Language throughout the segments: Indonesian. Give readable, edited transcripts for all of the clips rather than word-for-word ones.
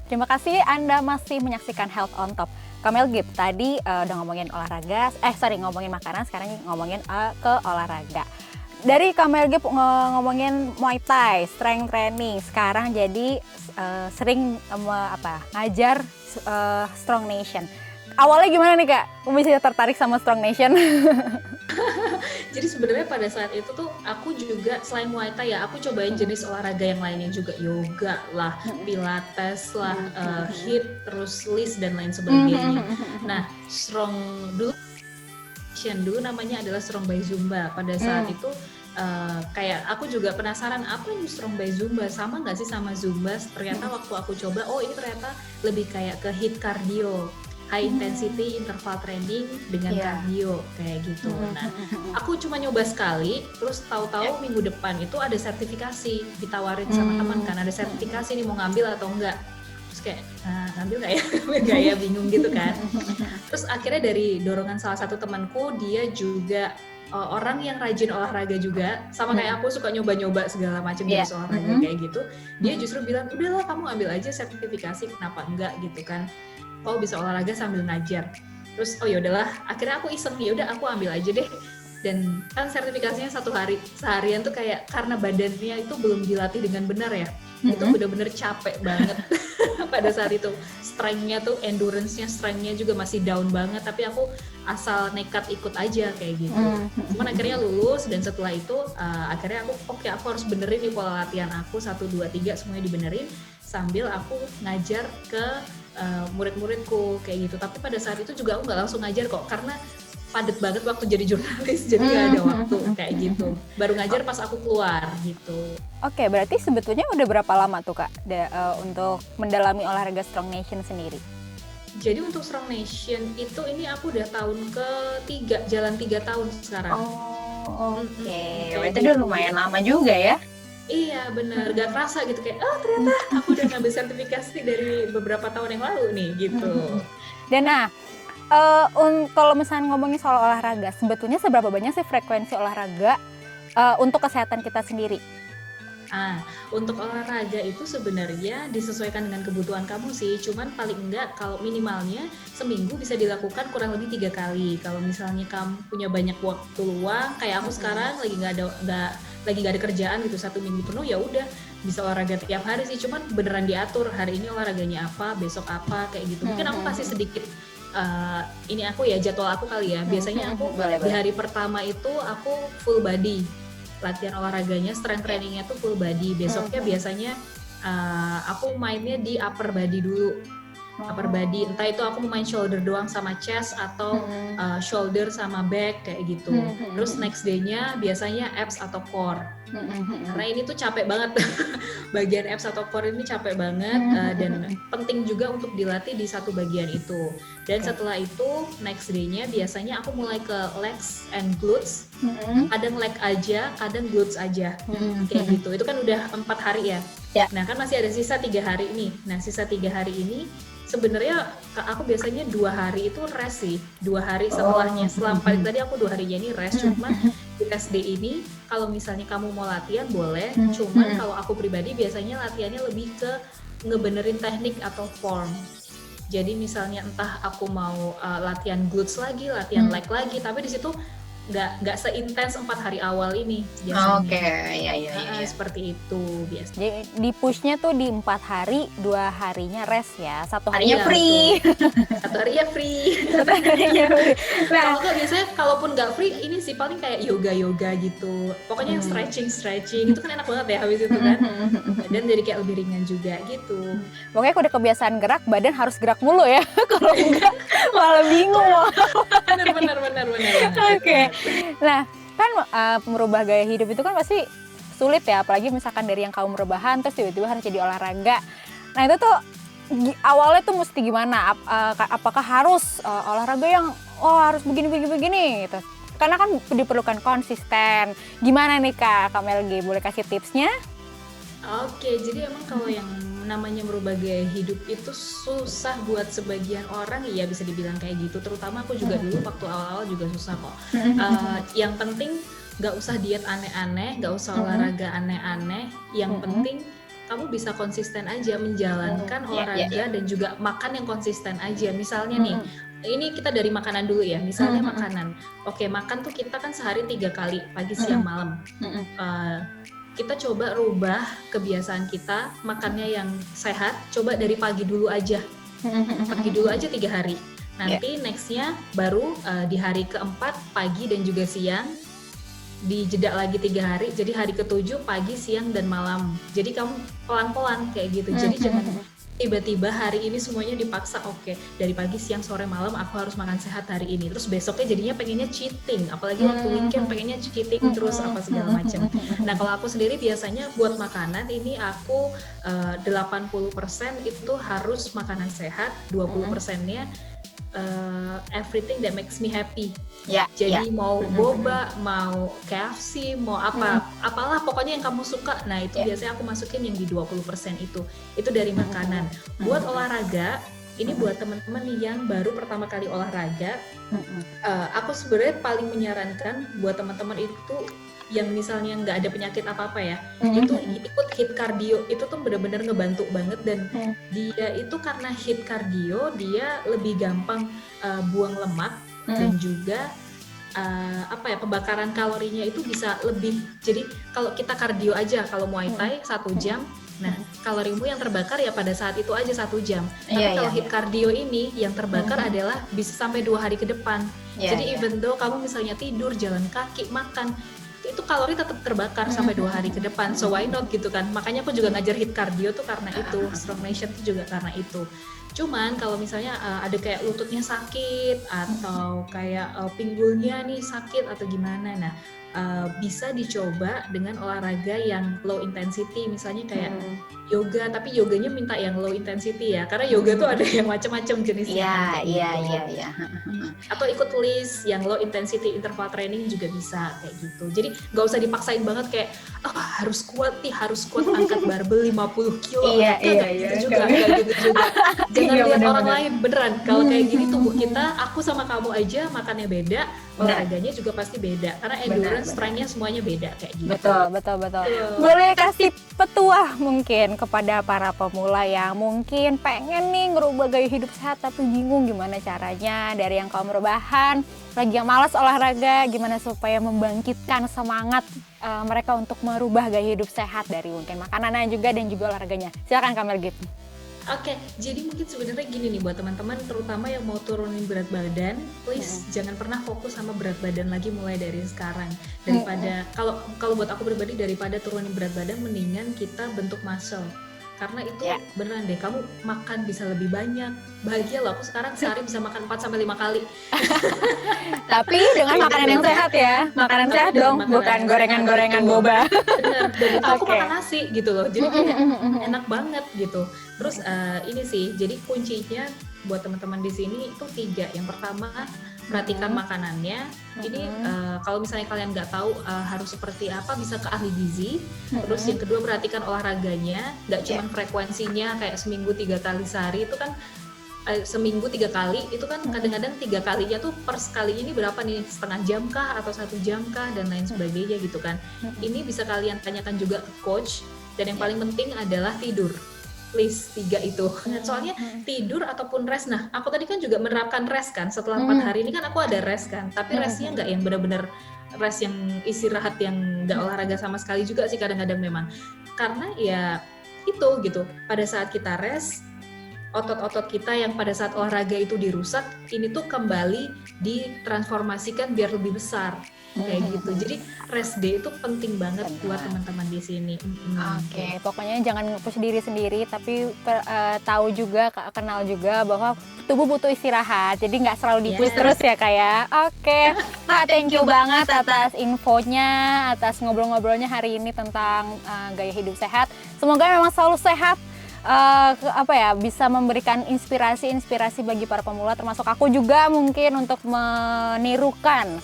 Terima kasih Anda masih menyaksikan Health on Top. Kamel Gip, tadi udah ngomongin olahraga, ngomongin makanan, sekarang ngomongin ke olahraga. Dari Kamel Gip ngomongin Muay Thai, strength training, sekarang jadi sering ngajar Strong Nation. Awalnya gimana nih Kak? Bisa tertarik sama Strong Nation? Jadi sebenarnya pada saat itu tuh aku juga selain Muay Thai ya, aku cobain jenis olahraga yang lainnya juga, yoga lah, pilates lah, HIIT, terus list dan lain sebagainya. Nah, Strong dulu namanya adalah Strong by Zumba. Pada saat itu kayak aku juga penasaran apa ini Strong by Zumba, sama nggak sih sama Zumba? Ternyata waktu aku coba, oh ini ternyata lebih kayak ke HIIT cardio, high intensity interval training dengan cardio kayak gitu. Nah, aku cuma nyoba sekali, terus tahu-tahu minggu depan itu ada sertifikasi, ditawarin sama teman kan, ada sertifikasi nih mau ngambil atau enggak. Terus kayak ngambil nggak ya? Nggak ya, bingung gitu kan. Terus akhirnya dari dorongan salah satu temanku, dia juga orang yang rajin olahraga juga, sama kayak aku suka nyoba-nyoba segala macam jenis olahraga kayak gitu. Dia justru bilang, udahlah kamu ambil aja sertifikasi, kenapa enggak gitu kan. Oh bisa olahraga sambil ngajar. Terus oh yaudahlah, akhirnya aku iseng, yaudah aku ambil aja deh. Dan kan sertifikasinya seharian tuh kayak karena badannya itu belum dilatih dengan benar ya, itu bener-bener capek banget. Pada saat itu strength-nya tuh, endurance-nya, strength-nya juga masih down banget, tapi aku asal nekat ikut aja kayak gitu. Cuman akhirnya lulus, dan setelah itu akhirnya aku harus benerin nih pola latihan aku, 1, 2, 3 semuanya dibenerin sambil aku ngajar ke murid-muridku kayak gitu. Tapi pada saat itu juga aku nggak langsung ngajar kok, karena padet banget waktu jadi jurnalis, jadi nggak ada waktu kayak gitu. Baru ngajar pas aku keluar gitu. Oke, berarti sebetulnya udah berapa lama tuh Kak untuk mendalami olahraga Strong Nation sendiri? Jadi untuk Strong Nation itu ini aku udah tahun ke-3, jalan 3 tahun sekarang. Oh, oke. Berarti udah lumayan lama juga ya? Iya benar, gak kerasa gitu kayak, oh ternyata aku udah ngambil sertifikasi dari beberapa tahun yang lalu nih gitu. Dan kalau misalnya ngomongin soal olahraga, sebetulnya seberapa banyak sih frekuensi olahraga untuk kesehatan kita sendiri? Untuk olahraga itu sebenarnya disesuaikan dengan kebutuhan kamu sih, cuman paling enggak kalau minimalnya seminggu bisa dilakukan kurang lebih 3 kali. Kalau misalnya kamu punya banyak waktu luang, kayak aku sekarang lagi nggak ada kerjaan gitu 1 minggu penuh, ya udah bisa olahraga tiap hari sih, cuman beneran diatur hari ini olahraganya apa, besok apa kayak gitu. Mungkin aku kasih sedikit ini aku ya jadwal aku kali ya. Biasanya aku di hari pertama itu aku full body. Latihan olahraganya, strength trainingnya tuh full body. Besoknya biasanya aku mainnya di upper body dulu. Upper body, entah itu aku mau main shoulder doang sama chest, atau shoulder sama back kayak gitu. Terus next day-nya biasanya abs atau core. Karena ini tuh capek banget. Bagian abs atau core ini capek banget, dan penting juga untuk dilatih di satu bagian itu. Dan setelah itu next day-nya biasanya aku mulai ke legs and glutes. Kadang leg aja, kadang glutes aja, kayak gitu. Itu kan udah 4 hari ya. Nah kan masih ada sisa 3 hari nih. Nah sisa 3 hari ini sebenarnya aku biasanya 2 hari itu rest sih. 2 hari setelahnya, paling tadi aku 2 harinya ini rest. Cuman di rest day ini kalau misalnya kamu mau latihan boleh, cuman kalau aku pribadi biasanya latihannya lebih ke ngebenerin teknik atau form. Jadi misalnya entah aku mau latihan glutes lagi, latihan leg lagi, tapi di situ nggak seintens 4 hari awal ini biasanya. Oke, ya. Seperti itu biasanya. Jadi di pushnya tuh di 4 hari, 2 harinya rest ya, 1 harinya free. 1 harinya free. Nah, kalau biasanya kalaupun nggak free, ini sih paling kayak yoga gitu. Pokoknya yang stretching itu kan enak banget ya habis itu kan. Dan jadi kayak lebih ringan juga gitu. Pokoknya kalau udah kebiasaan gerak, badan harus gerak mulu ya. Kalau enggak malah bingung. Benar. Oke. Nah, kan merubah gaya hidup itu kan pasti sulit ya, apalagi misalkan dari yang kamu rebahan terus tiba-tiba harus jadi olahraga. Nah, itu tuh awalnya tuh mesti gimana? Apakah harus olahraga yang harus begini gitu? Karena kan diperlukan konsisten. Gimana nih Kak Melgi, boleh kasih tipsnya? Oke, jadi emang kalau yang namanya merubah gaya hidup itu susah buat sebagian orang, ya bisa dibilang kayak gitu. Terutama aku juga dulu waktu awal-awal juga susah kok. Yang penting nggak usah diet aneh-aneh, nggak usah olahraga aneh-aneh. Yang penting kamu bisa konsisten aja menjalankan olahraga dan juga makan yang konsisten aja. Misalnya nih, ini kita dari makanan dulu ya. Misalnya makanan. Oke, makan tuh kita kan sehari 3 kali, pagi, siang, malam. Kita coba rubah kebiasaan kita makannya yang sehat. Coba dari pagi dulu aja. Pagi dulu aja 3 hari. Nanti nextnya baru di hari keempat pagi dan juga siang, dijeda lagi 3 hari, jadi hari ke-7 pagi, siang, dan malam. Jadi kamu pelan-pelan kayak gitu. Jadi jangan tiba-tiba hari ini semuanya dipaksa, oke, dari pagi, siang, sore, malam aku harus makan sehat hari ini. Terus besoknya jadinya pengennya cheating, apalagi waktu weekend pengennya cheating terus apa segala macam. Nah kalau aku sendiri biasanya buat makanan ini aku 80% itu harus makanan sehat, 20%-nya everything that makes me happy. Jadi mau boba, mau KFC, mau apalah pokoknya yang kamu suka. Nah itu biasanya aku masukin yang di 20% itu dari makanan. Buat olahraga, ini buat teman-teman yang baru pertama kali olahraga, aku sebenarnya paling menyarankan buat teman-teman itu yang misalnya nggak ada penyakit apa-apa ya, itu ikut HIIT cardio, itu tuh benar-benar ngebantu banget. Dan dia itu karena HIIT cardio, dia lebih gampang buang lemak dan juga pembakaran kalorinya itu bisa lebih. Jadi kalau kita cardio aja, kalau Muay Thai 1 jam, nah kalorimu yang terbakar ya pada saat itu aja 1 jam. Tapi kalau HIIT cardio ini yang terbakar adalah bisa sampai 2 hari ke depan. Jadi even though kamu misalnya tidur, jalan kaki, makan, itu kalori tetap terbakar sampai 2 hari ke depan. So why not gitu kan. Makanya aku juga ngajar HIIT cardio tuh karena itu, Strong Nation tuh juga karena itu. Cuman kalau misalnya ada kayak lututnya sakit atau kayak pinggulnya nih sakit atau gimana, nah bisa dicoba dengan olahraga yang low intensity, misalnya kayak yoga, tapi yoganya minta yang low intensity ya, karena yoga tuh ada yang macam-macam jenisnya. Iya. Atau ikut list yang low intensity interval training juga bisa kayak gitu. Jadi nggak usah dipaksain banget kayak harus kuat angkat barbel 50 kilo. Gitu juga. Jangan lihat orang lain, beneran. Kalau kayak gini tubuh kita, aku sama kamu aja makannya beda, olahraganya juga pasti beda. Karena endurance, strength-nya semuanya beda kayak gitu. Betul. Boleh kasih petuah mungkin kepada para pemula yang mungkin pengen nih ngerubah gaya hidup sehat tapi bingung gimana caranya, dari yang kaum rebahan, lagi yang malas olahraga, gimana supaya membangkitkan semangat mereka untuk merubah gaya hidup sehat dari mungkin makanannya juga dan juga olahraganya. Silakan Kamel Gip. Oke, jadi mungkin sebenarnya gini nih buat teman-teman, terutama yang mau turunin berat badan, please jangan pernah fokus sama berat badan lagi mulai dari sekarang. Daripada kalau buat aku pribadi, daripada turunin berat badan, mendingan kita bentuk muscle. Karena itu beneran deh, kamu makan bisa lebih banyak. Bahagia loh, aku sekarang sehari bisa makan 4-5 kali. Tapi dengan makanan yang sehat ya. Makanan sehat dong, bukan gorengan-gorengan boba. Bener, dan itu aku makan nasi gitu loh. Jadi kayak enak banget gitu. Terus ini sih, jadi kuncinya buat teman-teman di sini itu 3. Yang pertama, perhatikan makanannya. Ini kalau misalnya kalian nggak tahu harus seperti apa, bisa ke ahli gizi. Terus yang kedua, perhatikan olahraganya, nggak cuma frekuensinya kayak seminggu 3 kali sehari. Itu kan seminggu 3 kali, itu kan kadang-kadang 3 kalinya tuh per sekalinya ini berapa nih, setengah jam kah atau 1 jam kah dan lain sebagainya gitu kan. Ini bisa kalian tanyakan juga ke coach. Dan yang paling penting adalah tidur. Please, 3 itu. Soalnya tidur ataupun rest. Nah, aku tadi kan juga menerapkan rest kan. Setelah 4 hari ini kan aku ada rest kan. Tapi restnya nggak yang benar-benar rest yang istirahat yang nggak olahraga sama sekali juga sih kadang-kadang memang. Karena ya itu gitu. Pada saat kita rest, otot-otot kita yang pada saat olahraga itu dirusak, ini tuh kembali ditransformasikan biar lebih besar. Kayak gitu. Jadi rest day itu penting banget buat teman-teman di sini. Oke, pokoknya jangan nge-push diri sendiri, tapi tahu juga, kenal juga bahwa tubuh butuh istirahat. Jadi nggak selalu di-push terus ya Kak ya. Oke, Kak, thank you banget atas infonya, atas ngobrol-ngobrolnya hari ini tentang gaya hidup sehat. Semoga memang selalu sehat. Bisa memberikan inspirasi bagi para pemula, termasuk aku juga mungkin untuk menirukan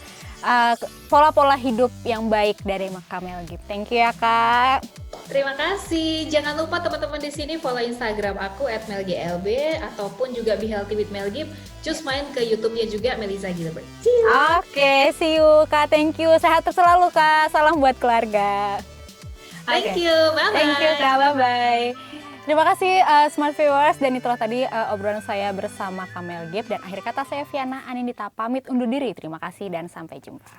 pola-pola hidup yang baik dari Kamel Gip. Thank you ya Kak. Terima kasih. Jangan lupa teman-teman di sini follow Instagram aku @melglb ataupun juga Be Healthy with Mel Gip. Just main ke YouTube-nya juga Melissa Gilbert. Oke, see you Kak. Thank you. Sehat selalu Kak. Salam buat keluarga. Thank Oke. you, bye-bye. Thank you Kak, bye-bye. Terima kasih Smart Viewers, dan itulah tadi obrolan saya bersama Kamel Gip, dan akhir kata saya Viana Anindita pamit undur diri. Terima kasih dan sampai jumpa.